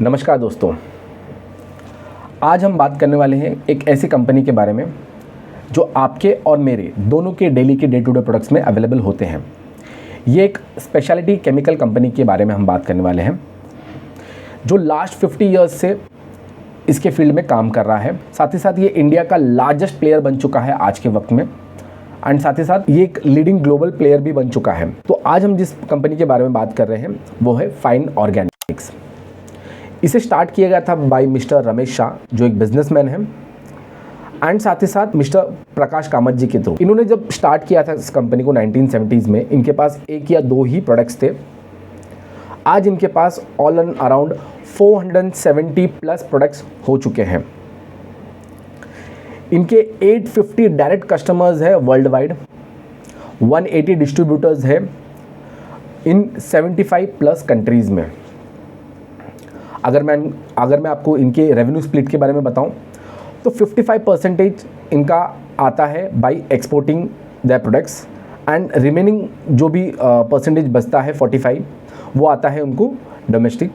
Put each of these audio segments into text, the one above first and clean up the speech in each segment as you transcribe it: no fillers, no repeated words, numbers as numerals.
नमस्कार दोस्तों, आज हम बात करने वाले हैं एक ऐसी कंपनी के बारे में जो आपके और मेरे दोनों के डेली के डे टू डे प्रोडक्ट्स में अवेलेबल होते हैं। ये एक स्पेशलिटी केमिकल कंपनी के बारे में हम बात करने वाले हैं जो लास्ट 50 इयर्स से इसके फील्ड में काम कर रहा है। साथ ही साथ ये इंडिया का लार्जेस्ट प्लेयर बन चुका है आज के वक्त में, एंड साथ ही साथ ये एक लीडिंग ग्लोबल प्लेयर भी बन चुका है। तो आज हम जिस कंपनी के बारे में बात कर रहे हैं वो है फाइन ऑर्गेनिक्स। इसे स्टार्ट किया गया था बाय मिस्टर रमेश शाह, जो एक बिजनेसमैन है, एंड साथ ही साथ मिस्टर प्रकाश कामत जी के थ्रू। इन्होंने जब स्टार्ट किया था इस कंपनी को 1970s में, इनके पास एक या दो ही प्रोडक्ट्स थे। आज इनके पास all and around 470 plus products हो चुके हैं। इनके 850 डायरेक्ट कस्टमर्स है वर्ल्ड वाइड, 180 डिस्ट्रीब्यूटर्स है इन 75 प्लस कंट्रीज़ में। अगर मैं आपको इनके रेवेन्यू स्प्लिट के बारे में बताऊं तो 55% इनका आता है by exporting the products, and remaining जो भी परसेंटेज बचता है 45 वो आता है उनको डोमेस्टिक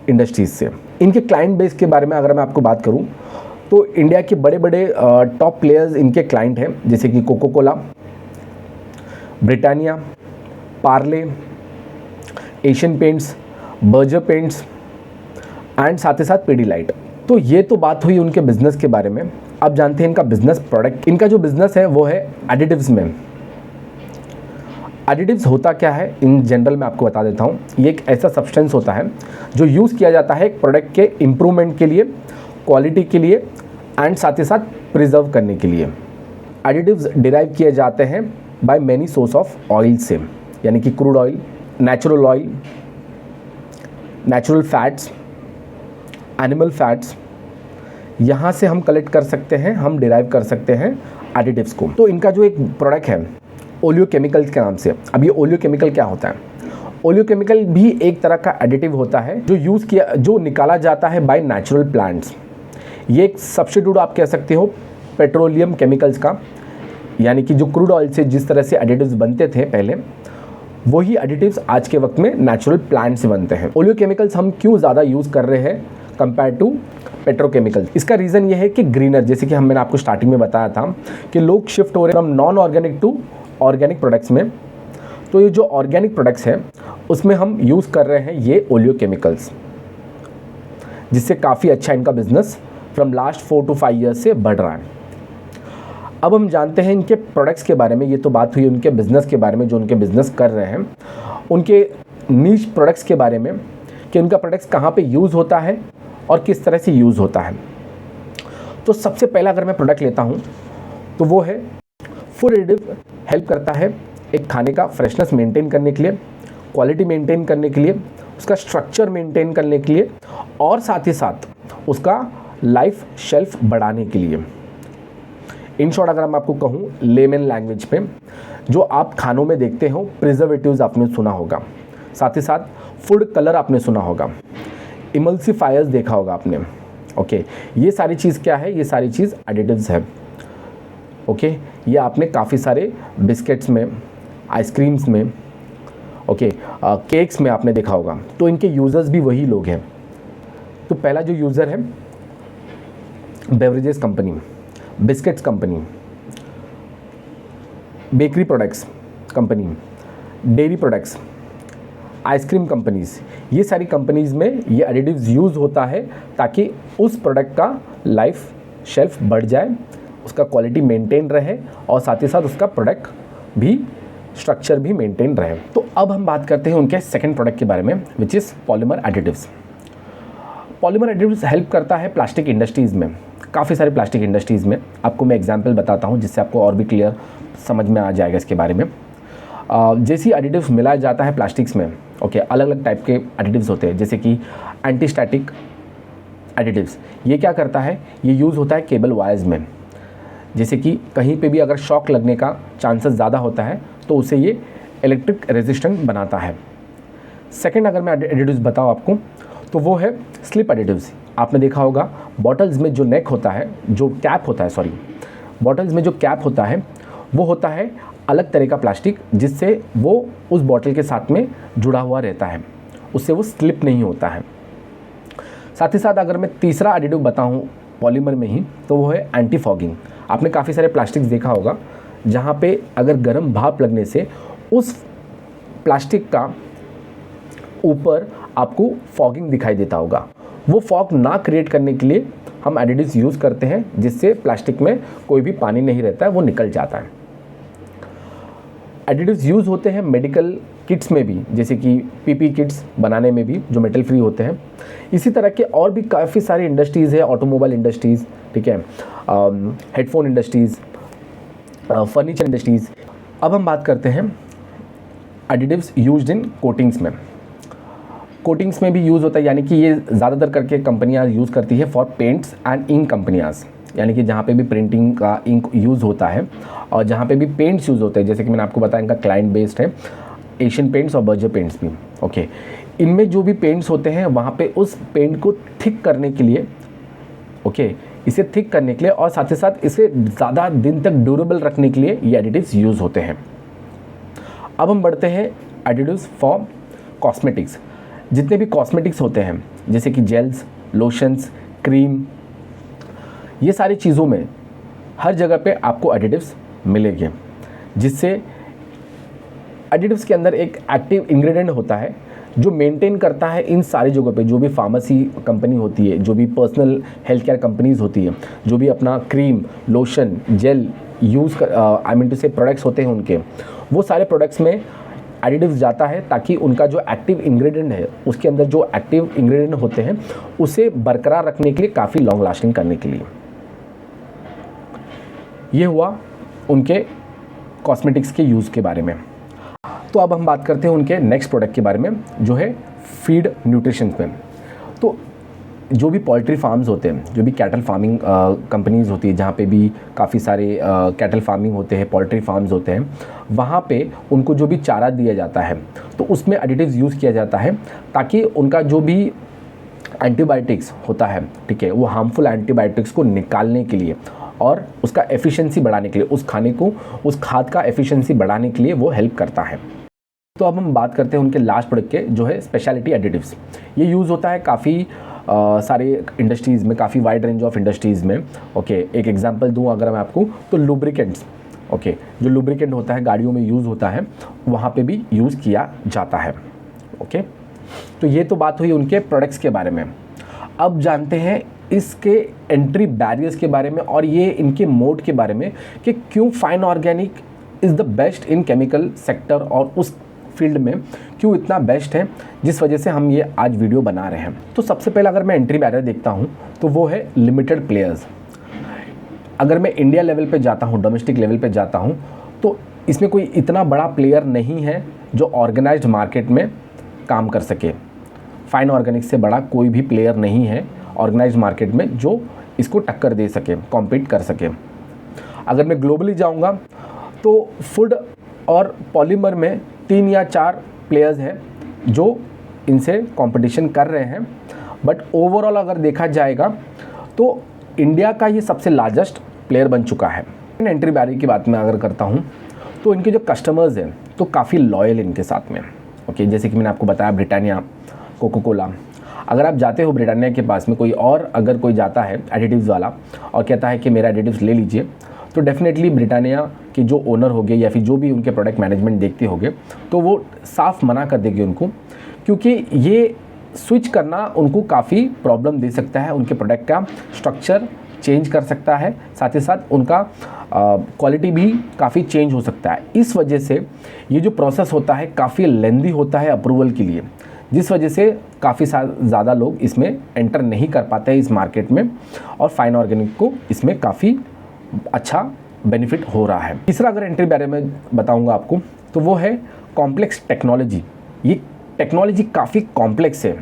इंडस्ट्रीज से। इनके क्लाइंट बेस के बारे में अगर मैं आपको बात करूं तो इंडिया के बड़े बड़े टॉप प्लेयर्स इनके क्लाइंट हैं, जैसे कि Coca Cola, Britannia, Parle, Asian Paints, Berger Paints and साथ ही साथ पीडीलाइट। तो ये तो बात हुई उनके बिजनेस के बारे में। अब जानते हैं इनका बिजनेस प्रोडक्ट। इनका जो बिजनेस है वो है एडिटिव्स में। एडिटिव्स होता क्या है इन जनरल मैं आपको बता देता हूँ। ये एक ऐसा सब्सटेंस होता है जो यूज़ किया जाता है एक प्रोडक्ट के इम्प्रूवमेंट के लिए, क्वालिटी के लिए एंड साथ ही साथ प्रिजर्व करने के लिए। एडिटिव्स डिराइव किए जाते हैं by many source of oil से, यानी कि crude oil, natural oil, natural fats, animal fats, यहाँ से हम कलेक्ट कर सकते हैं, हम डिराइव कर सकते हैं एडिटिव्स को। तो इनका जो एक प्रोडक्ट है ओलियोकेमिकल्स के नाम से। अब ये ओलियोकेमिकल क्या होता है? ओलियोकेमिकल भी एक तरह का एडिटिव होता है जो निकाला जाता है बाय नेचुरल प्लांट्स। ये एक सब्स्टिट्यूट आप कह सकते हो पेट्रोलियम केमिकल्स का, यानी कि जो क्रूड ऑयल से जिस तरह से एडिटिव्स बनते थे पहले, वही एडिटिव्स आज के वक्त में नेचुरल प्लांट से बनते हैं। ओलियोकेमिकल्स हम क्यों ज़्यादा यूज़ कर रहे हैं कंपेयर टू पेट्रोकेमिकल्स? इसका रीज़न ये है कि ग्रीनर, जैसे कि मैंने आपको स्टार्टिंग में बताया था कि लोग शिफ्ट हो रहे हैं from non organic to organic products में। तो ये जो ऑर्गेनिक प्रोडक्ट्स हैं उसमें हम यूज़ कर रहे हैं ये ओलियोकेमिकल्स, जिससे काफ़ी अच्छा इनका business from last 4 to 5 years से बढ़ रहा है। अब हम जानते हैं इनके प्रोडक्ट्स के बारे में। ये तो बात हुई उनके बिज़नेस के बारे में, जो उनके बिज़नेस कर रहे हैं, उनके नीश प्रोडक्ट्स के बारे में कि उनका प्रोडक्ट्स कहाँ पे यूज़ होता है और किस तरह से यूज़ होता है। तो सबसे पहला अगर मैं प्रोडक्ट लेता हूँ तो वो है फूड एडिटिव। हेल्प करता है एक खाने का फ्रेशनेस मेंटेन करने के लिए, क्वालिटी मेंटेन करने के लिए, उसका स्ट्रक्चर मेंटेन करने के लिए और साथ ही साथ उसका लाइफ शेल्फ बढ़ाने के लिए। इन शॉर्ट अगर मैं आपको कहूँ लेमन लैंग्वेज पे, जो आप खानों में देखते हो प्रिजर्वेटिव्स आपने सुना होगा, साथ ही साथ फूड कलर आपने सुना होगा, इमल्सिफायर्स देखा होगा आपने। ओके, ये सारी चीज़ क्या है? ये सारी चीज़ एडिटिव्स है। ओके, ये आपने काफ़ी सारे बिस्किट्स में, आइसक्रीम्स में, ओके, केक्स में आपने देखा होगा। तो इनके यूज़र्स भी वही लोग हैं। तो पहला जो यूज़र है beverages company, biscuits company, bakery products company, dairy products, ice cream companies, ये सारी कंपनीज़ में ये एडिटिव्स यूज़ होता है ताकि उस प्रोडक्ट का लाइफ शेल्फ बढ़ जाए, उसका क्वालिटी मेंटेन रहे और साथ ही साथ उसका प्रोडक्ट भी स्ट्रक्चर भी मेंटेन रहे। तो अब हम बात करते हैं उनके सेकंड प्रोडक्ट के बारे में, which is polymer additives. Polymer additives help करता है प्लास्टिक इंडस्ट्रीज़ में, काफ़ी सारे प्लास्टिक इंडस्ट्रीज़ में। आपको मैं एग्जांपल बताता हूँ जिससे आपको और भी क्लियर समझ में आ जाएगा इसके बारे में। जैसी एडिटिव्स मिलाया जाता है प्लास्टिक्स में, ओके, अलग अलग टाइप के एडिटिव्स होते हैं, जैसे कि एंटीस्टैटिक एडिटिव्स। ये क्या करता है? ये यूज़ होता है केबल वायर्स में, जैसे कि कहीं पे भी अगर शॉक लगने का चांसेस ज़्यादा होता है तो उसे ये इलेक्ट्रिक रेजिस्टेंट बनाता है। सेकंड अगर मैं एडिटिव्स बताऊँ आपको तो वो है स्लिप एडिटिव्स। आपने देखा होगा बॉटल्स में जो नेक होता है, जो कैप होता है, सॉरी, बॉटल्स में जो कैप होता है वो होता है अलग तरह का प्लास्टिक, जिससे वो उस बॉटल के साथ में जुड़ा हुआ रहता है, उससे वो स्लिप नहीं होता है। साथ ही साथ अगर मैं तीसरा एडिटिव बताऊँ पॉलीमर में ही, तो वो है एंटी फॉगिंग। आपने काफ़ी सारे प्लास्टिक्स देखा होगा जहाँ पे अगर गर्म भाप लगने से उस प्लास्टिक का ऊपर आपको फॉगिंग दिखाई देता होगा। वो फॉग ना क्रिएट करने के लिए हम एडिटिव्स यूज़ करते हैं, जिससे प्लास्टिक में कोई भी पानी नहीं रहता है, वो निकल जाता है। एडिटिव्स यूज़ होते हैं मेडिकल किट्स में भी, जैसे कि पीपी किट्स बनाने में भी, जो मेटल फ्री होते हैं। इसी तरह के और भी काफ़ी सारी इंडस्ट्रीज़ है, ऑटोमोबाइल इंडस्ट्रीज़, ठीक है, हेडफोन इंडस्ट्रीज़, फर्नीचर इंडस्ट्रीज़। अब हम बात करते हैं एडिटिव्स यूज्ड इन कोटिंग्स में। कोटिंग्स में भी यूज़ होता है, यानी कि ये ज़्यादातर करके कंपनियां यूज़ करती है फॉर पेंट्स एंड इंक कंपनियाज़, यानी कि जहाँ पे भी प्रिंटिंग का इंक यूज़ होता है और जहाँ पे भी पेंट्स यूज़ होते हैं, जैसे कि मैंने आपको बताया इनका क्लाइंट बेस्ड है, एशियन पेंट्स और बर्जर पेंट्स भी। ओके, इनमें जो भी पेंट्स होते हैं वहाँ पे उस पेंट को थिक करने के लिए, ओके, इसे थिक करने के लिए और साथ ही साथ इसे ज़्यादा दिन तक ड्यूरेबल रखने के लिए ये एडिटिव्स यूज़ होते हैं। अब हम बढ़ते हैं एडिटिव्स फॉर कॉस्मेटिक्स। जितने भी कॉस्मेटिक्स होते हैं, जैसे कि जेल्स, लोशंस, क्रीम, ये सारी चीज़ों में हर जगह पे आपको एडिटिव्स मिलेंगे, जिससे एडिटिव्स के अंदर एक एक्टिव इंग्रेडिएंट होता है जो मेंटेन करता है इन सारी जगहों पे। जो भी फार्मेसी कंपनी होती है, जो भी पर्सनल हेल्थ केयर कंपनीज़ होती है, जो भी अपना क्रीम, लोशन, जेल यूज़ कर, आई मीन टू से प्रोडक्ट्स होते हैं उनके, वो सारे प्रोडक्ट्स में एडिटिव्स जाता है ताकि उनका जो एक्टिव इंग्रेडिएंट है, उसके अंदर जो एक्टिव इंग्रेडिएंट होते हैं उसे बरकरार रखने के लिए, काफ़ी लॉन्ग लास्टिंग करने के लिए। ये हुआ उनके कॉस्मेटिक्स के यूज़ के बारे में। तो अब हम बात करते हैं उनके नेक्स्ट प्रोडक्ट के बारे में, जो है फीड न्यूट्रिशन में। तो जो भी पोल्ट्री फार्म्स होते हैं, जो भी कैटल फार्मिंग कंपनीज़ होती है, जहाँ पे भी काफ़ी सारे कैटल फार्मिंग होते हैं, पोल्ट्री फार्म्स होते हैं, वहाँ पे उनको जो भी चारा दिया जाता है तो उसमें एडिटिव्स यूज़ किया जाता है ताकि उनका जो भी एंटीबायोटिक्स होता है, ठीक है, वो हार्मफुल एंटीबायोटिक्स को निकालने के लिए और उसका एफिशिएंसी बढ़ाने के लिए, उस खाने को, उस खाद का एफिशिएंसी बढ़ाने के लिए वो हेल्प करता है। तो अब हम बात करते हैं उनके लास्ट प्रोडक्ट के, जो है स्पेशलिटी एडिटिव्स। ये यूज़ होता है काफ़ी सारे इंडस्ट्रीज़ में, काफ़ी वाइड रेंज ऑफ इंडस्ट्रीज़ में। ओके, एक एग्जांपल दूं अगर मैं आपको, तो लुब्रिकेंट्स, ओके, जो लुब्रिकेंट होता है गाड़ियों में यूज़ होता है, वहाँ पे भी यूज़ किया जाता है। ओके, तो ये तो बात हुई उनके प्रोडक्ट्स के बारे में। अब जानते हैं इसके एंट्री बैरियर्स के बारे में और ये इनके मोड के बारे में कि क्यों fine organic is the best in chemical sector और उस फील्ड में क्यों इतना बेस्ट है, जिस वजह से हम ये आज वीडियो बना रहे हैं। तो सबसे पहले अगर मैं एंट्री बैरियर देखता हूँ तो वो है लिमिटेड प्लेयर्स। अगर मैं इंडिया लेवल पे जाता हूँ, डोमेस्टिक लेवल पे जाता हूँ, तो इसमें कोई इतना बड़ा प्लेयर नहीं है जो ऑर्गेनाइज्ड मार्केट में काम कर सके। फाइन ऑर्गेनिक से बड़ा कोई भी प्लेयर नहीं है ऑर्गेनाइज्ड मार्केट में जो इसको टक्कर दे सके, कॉम्पीट कर सके। अगर मैं ग्लोबली जाऊँगा तो फूड और पॉलीमर में 3 या 4 प्लेयर्स हैं जो इनसे कंपटीशन कर रहे हैं, बट ओवरऑल अगर देखा जाएगा तो इंडिया का ये सबसे लार्जेस्ट प्लेयर बन चुका है। एंट्री बैरियर की बात मैं अगर करता हूँ तो इनके जो कस्टमर्स हैं तो काफ़ी लॉयल इनके साथ में। ओके, जैसे कि मैंने आपको बताया ब्रिटानिया, कोको कोला। अगर आप जाते हो ब्रिटानिया के पास में कोई और, अगर कोई जाता है एडिटिव्स वाला और कहता है कि मेरा एडिटिव्स ले लीजिए, तो डेफिनेटली ब्रिटानिया के जो ओनर होंगे या फिर जो भी उनके प्रोडक्ट मैनेजमेंट देखते होंगे तो वो साफ मना कर देगी उनको, क्योंकि ये स्विच करना उनको काफ़ी प्रॉब्लम दे सकता है। उनके प्रोडक्ट का स्ट्रक्चर चेंज कर सकता है, साथ ही साथ उनका क्वालिटी भी काफ़ी चेंज हो सकता है। इस वजह से ये जो प्रोसेस होता है काफ़ी लेंदी होता है अप्रूवल के लिए, जिस वजह से काफ़ी ज़्यादा लोग इसमें एंटर नहीं कर पाते हैं इस मार्केट में, और फाइन ऑर्गेनिक को इसमें काफ़ी अच्छा बेनिफिट हो रहा है। तीसरा अगर एंट्री बैरियर में बताऊंगा आपको तो वो है कॉम्प्लेक्स टेक्नोलॉजी। ये टेक्नोलॉजी काफ़ी कॉम्प्लेक्स है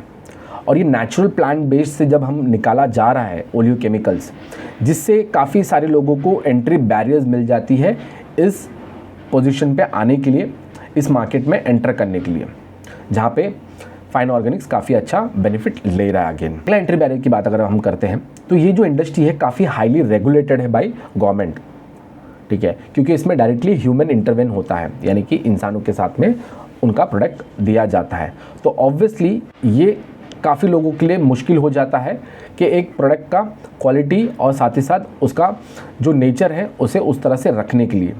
और ये नेचुरल प्लांट बेस्ड से जब हम निकाला जा रहा है ओलियो केमिकल्स, जिससे काफ़ी सारे लोगों को एंट्री बैरियर्स मिल जाती है इस पोजीशन पे आने के लिए, इस मार्केट में एंटर करने के लिए, जहाँ पे फाइन ऑर्गेनिक्स काफ़ी अच्छा बेनिफिट ले रहा है। अगेन अगला एंट्री बैरियर की बात अगर हम करते हैं तो ये जो इंडस्ट्री है काफ़ी हाईली रेगुलेटेड है बाय गवर्नमेंट, ठीक है, क्योंकि इसमें डायरेक्टली ह्यूमन इंटरवेन होता है, यानी कि इंसानों के साथ में उनका प्रोडक्ट दिया जाता है। तो ऑब्वियसली ये काफ़ी लोगों के लिए मुश्किल हो जाता है कि एक प्रोडक्ट का क्वालिटी और साथ ही साथ उसका जो नेचर है उसे उस तरह से रखने के लिए।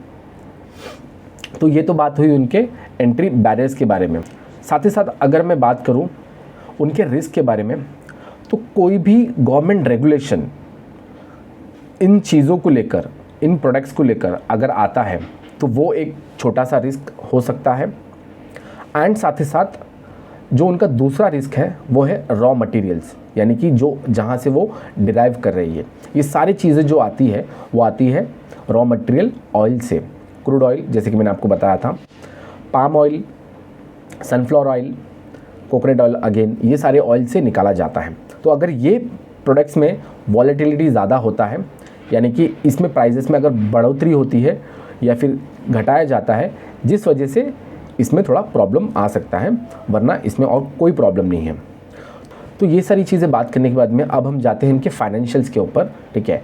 तो ये तो बात हुई उनके एंट्री बैरियर्स के बारे में। साथ ही साथ अगर मैं बात करूं उनके रिस्क के बारे में, तो कोई भी गवर्नमेंट रेगुलेशन इन चीज़ों को लेकर, इन प्रोडक्ट्स को लेकर अगर आता है तो वो एक छोटा सा रिस्क हो सकता है। एंड साथ ही साथ जो उनका दूसरा रिस्क है वो है रॉ मटेरियल्स, यानी कि जो जहाँ से वो डिराइव कर रही है। ये सारी चीज़ें जो आती है वो आती है रॉ मटेरियल ऑयल से। क्रूड ऑयल जैसे कि मैंने आपको बताया था, palm oil, sunflower oil, coconut oil, again ये सारे ऑयल से निकाला जाता है। तो अगर ये प्रोडक्ट्स में वॉलेटिलिटी ज़्यादा होता है, यानी कि इसमें प्राइसेस में अगर बढ़ोतरी होती है या फिर घटाया जाता है, जिस वजह से इसमें थोड़ा प्रॉब्लम आ सकता है, वरना इसमें और कोई प्रॉब्लम नहीं है। तो ये सारी चीज़ें बात करने के बाद में अब हम जाते हैं इनके फाइनेंशियल्स के ऊपर। ठीक है,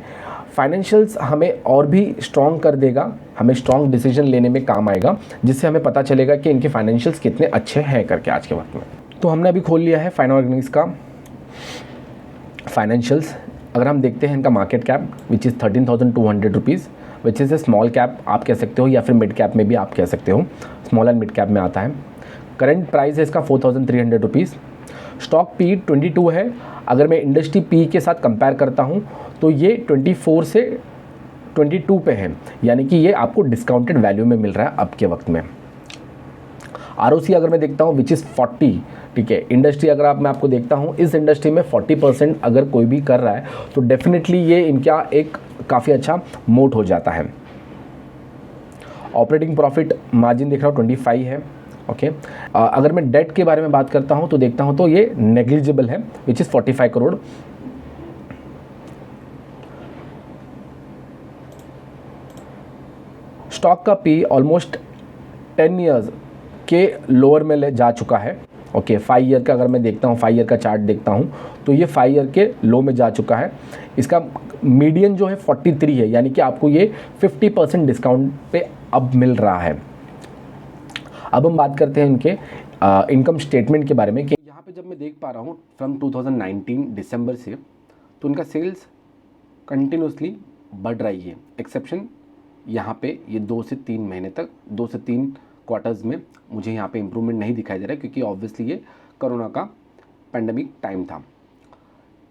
फाइनेंशियल्स हमें और भी स्ट्रॉन्ग कर देगा, हमें स्ट्रॉन्ग डिसीजन लेने में काम आएगा, जिससे हमें पता चलेगा कि इनके फाइनेंशियल्स कितने अच्छे हैं करके आज के वक्त में। तो हमने अभी खोल लिया है फाइन ऑर्गेनिक्स का फाइनेंशियल्स। अगर हम देखते हैं इनका market cap which is 13,200 rupees, which is a small cap आप कह सकते हो या फिर मिड कैप में भी आप कह सकते हो, स्मॉल एंड मिड कैप में आता है। करंट प्राइस है इसका 4,300 रुपीज़। स्टॉक पी 22 है। अगर मैं इंडस्ट्री पी के साथ कंपेयर करता हूँ तो ये 24 से 22 पे है, यानी कि ये आपको डिस्काउंटेड वैल्यू में मिल रहा है अब के वक्त में। आरओसी अगर मैं देखता हूँ विच इज़ 40, ठीक है, इंडस्ट्री अगर मैं आपको देखता हूँ, इस इंडस्ट्री में 40% अगर कोई भी कर रहा है तो डेफिनेटली ये इनका एक काफ़ी अच्छा मोट हो जाता है। ऑपरेटिंग प्रॉफिट मार्जिन देख रहा हूँ 25 है। ओके, अगर मैं डेट के बारे में बात करता हूँ तो देखता हूँ तो ये नेग्लिजिबल है विच इज़ 45 करोड़। स्टॉक का पी ऑलमोस्ट 10 ईयर्स के लोअर में ले जा चुका है। ओके, 5 ईयर का अगर मैं देखता हूँ, 5 ईयर का चार्ट देखता हूँ तो ये 5 ईयर के लो में जा चुका है। इसका मीडियन जो है 43 है, यानी कि आपको ये 50% डिस्काउंट पे अब मिल रहा है। अब हम बात करते हैं इनके इनकम स्टेटमेंट के बारे में कि यहाँ पे जब मैं देख पा रहा हूँ फ्रॉम 2019 दिसंबर से, तो इनका सेल्स कंटिन्यूसली बढ़ रही है, एक्सेप्शन यहाँ पे ये 2 से 3 महीने तक, 2 से 3 क्वार्टर्स में मुझे यहाँ पे इम्प्रूवमेंट नहीं दिखाई दे रहा है, क्योंकि ऑब्वियसली ये कोरोना का पैंडमिक टाइम था।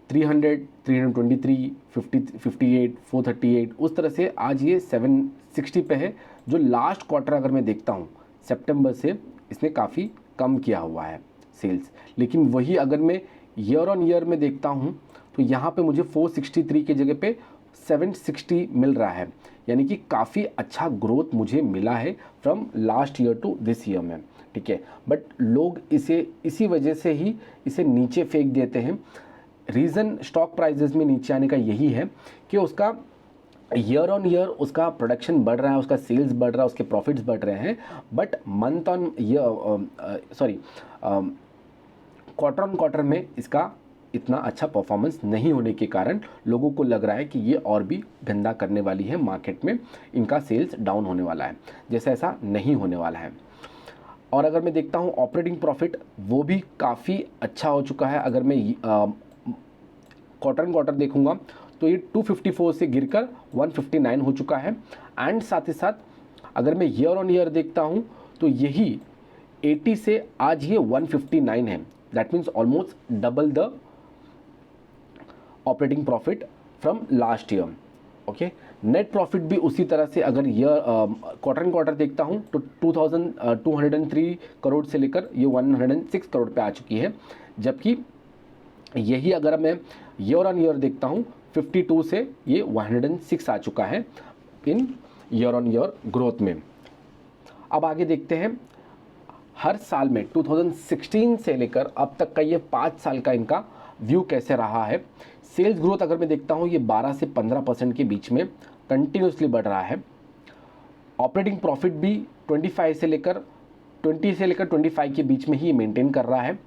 300, 323, 50, 58, 438 उस तरह से आज ये 760 पे है, जो लास्ट क्वार्टर अगर मैं देखता हूँ सितंबर से इसने काफ़ी कम किया हुआ है सेल्स। लेकिन वही अगर मैं ईयर ऑन ईयर में देखता हूँ तो यहाँ पे मुझे 463 की जगह पे 760 मिल रहा है, यानी कि काफ़ी अच्छा ग्रोथ मुझे मिला है from last year to this year में। ठीक है, बट लोग इसे इसी वजह से ही इसे नीचे फेंक देते हैं। रीज़न स्टॉक प्राइजेस में नीचे आने का यही है कि उसका ईयर ऑन ईयर उसका प्रोडक्शन बढ़ रहा है, उसका सेल्स बढ़ रहा है, उसके प्रॉफिट्स बढ़ रहे हैं, but month on year quarter on quarter में इसका इतना अच्छा परफॉर्मेंस नहीं होने के कारण लोगों को लग रहा है कि ये और भी गंदा करने वाली है, मार्केट में इनका सेल्स डाउन होने वाला है, जैसे ऐसा नहीं होने वाला है। और अगर मैं देखता हूँ ऑपरेटिंग प्रॉफिट, वो भी काफ़ी अच्छा हो चुका है। अगर मैं क्वार्टर ऑन क्वार्टर देखूंगा तो ये 254 से गिरकर 159 हो चुका है। एंड साथ ही साथ अगर मैं ईयर ऑन ईयर देखता हूं तो यही 80 से आज ये 159 है। That means almost double the operating profit from last year. Okay, net profit भी उसी तरह से अगर ईयर क्वार्टर एंड क्वार्टर देखता हूं तो 2203 करोड़ से लेकर ये 106 करोड़ पे आ चुकी है, जबकि यही अगर मैं ईयर ऑन ईयर देखता हूं 52 से ये 106 आ चुका है इन ईयर ऑन ईयर ग्रोथ में। अब आगे देखते हैं हर साल में 2016 से लेकर अब तक का ये 5 साल का इनका व्यू कैसे रहा है। सेल्स ग्रोथ अगर मैं देखता हूं ये 12 से 15% के बीच में कंटिन्यूसली बढ़ रहा है। ऑपरेटिंग प्रॉफिट भी 20 से लेकर 25 के बीच में ही मेंटेन कर रहा है।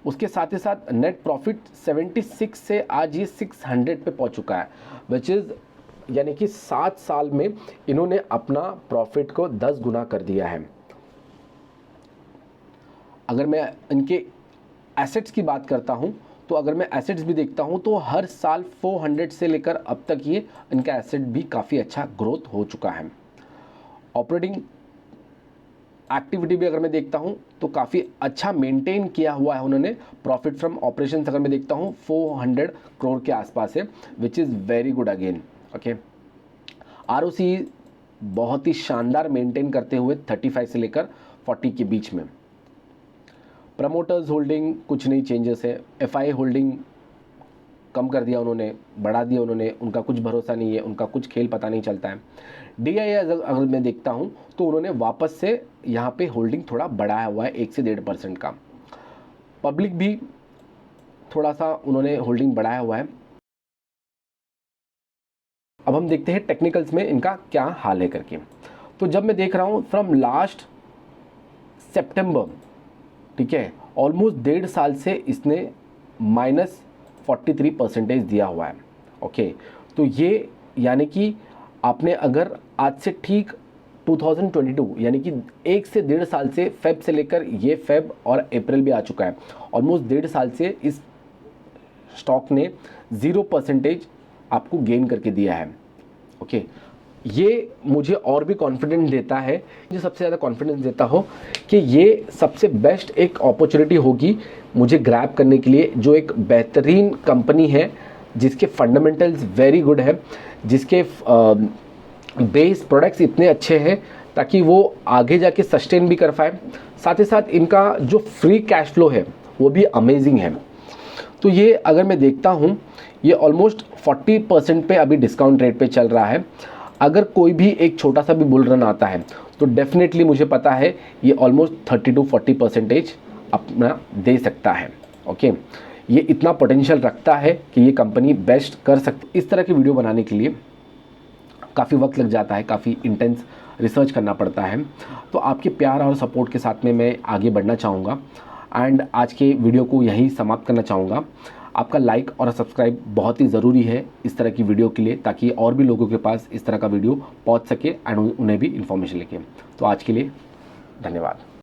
उसके साथ ही साथ नेट प्रॉफिट 76 से आज ये 600 पे पहुंच चुका है, विच इज़ यानी कि 7 साल में इन्होंने अपना प्रॉफिट को 10 गुना कर दिया है। अगर मैं इनके एसेट्स की बात करता हूँ तो अगर मैं एसेट्स भी देखता हूँ तो हर साल 400 से लेकर अब तक ये इनका एसेट भी काफ़ी अच्छा ग्रोथ हो चुका है। ऑपरेटिंग एक्टिविटी भी अगर मैं देखता हूँ तो काफ़ी अच्छा मेंटेन किया हुआ है उन्होंने। प्रॉफिट फ्रॉम ऑपरेशंस अगर मैं देखता हूँ 400 करोड़ के आसपास है, which is very good again. Okay, ROC बहुत ही शानदार मेंटेन करते हुए 35 से लेकर 40 के बीच में। प्रमोटर्स होल्डिंग कुछ नहीं चेंजेस है। एफआई होल्डिंग कम कर दिया उन्होंने, बढ़ा दिया उन्होंने, उनका कुछ भरोसा नहीं है, उनका कुछ खेल पता नहीं चलता है। डीआई अगर मैं देखता हूँ तो उन्होंने वापस से यहाँ पे होल्डिंग थोड़ा बढ़ाया हुआ है 1 से 1.5% का। पब्लिक भी थोड़ा सा उन्होंने होल्डिंग बढ़ाया हुआ है। अब हम देखते हैं टेक्निकल्स में इनका क्या हाल है करके। तो जब मैं देख रहा हूँ फ्रॉम लास्ट सितंबर, ठीक है, ऑलमोस्ट 1.5 साल से इसने -43% दिया हुआ है। ओके, तो ये यानी कि आपने अगर आज से ठीक 2022 यानी कि 1 से 1.5 साल से फेब से लेकर ये फेब और अप्रैल भी आ चुका है, ऑलमोस्ट 1.5 साल से इस स्टॉक ने 0% आपको गेन करके दिया है। ओके, ये मुझे और भी कॉन्फिडेंस देता है, मुझे सबसे ज़्यादा कॉन्फिडेंस देता हो कि ये सबसे बेस्ट एक अपॉर्चुनिटी होगी मुझे ग्रैब करने के लिए, जो एक बेहतरीन कंपनी है जिसके फंडामेंटल्स वेरी गुड है, जिसके बेस प्रोडक्ट्स इतने अच्छे हैं ताकि वो आगे जाके सस्टेन भी कर पाए। साथ ही साथ इनका जो फ्री कैश फ्लो है वो भी अमेजिंग है। तो ये अगर मैं देखता हूँ ये ऑलमोस्ट 40% पे अभी डिस्काउंट रेट पे चल रहा है। अगर कोई भी एक छोटा सा भी बुल रन आता है तो डेफिनेटली मुझे पता है ये ऑलमोस्ट 30 to 40% अपना दे सकता है। ओके, ये इतना पोटेंशियल रखता है कि ये कंपनी बेस्ट कर सकती। इस तरह की वीडियो बनाने के लिए काफ़ी वक्त लग जाता है, काफ़ी इंटेंस रिसर्च करना पड़ता है। तो आपके प्यार और सपोर्ट के साथ में मैं आगे बढ़ना चाहूँगा एंड आज के वीडियो को यहीं समाप्त करना चाहूँगा। आपका लाइक और सब्सक्राइब बहुत ही ज़रूरी है इस तरह की वीडियो के लिए, ताकि और भी लोगों के पास इस तरह का वीडियो पहुँच सके एंड उन्हें भी इन्फॉर्मेशन लेके। तो आज के लिए धन्यवाद।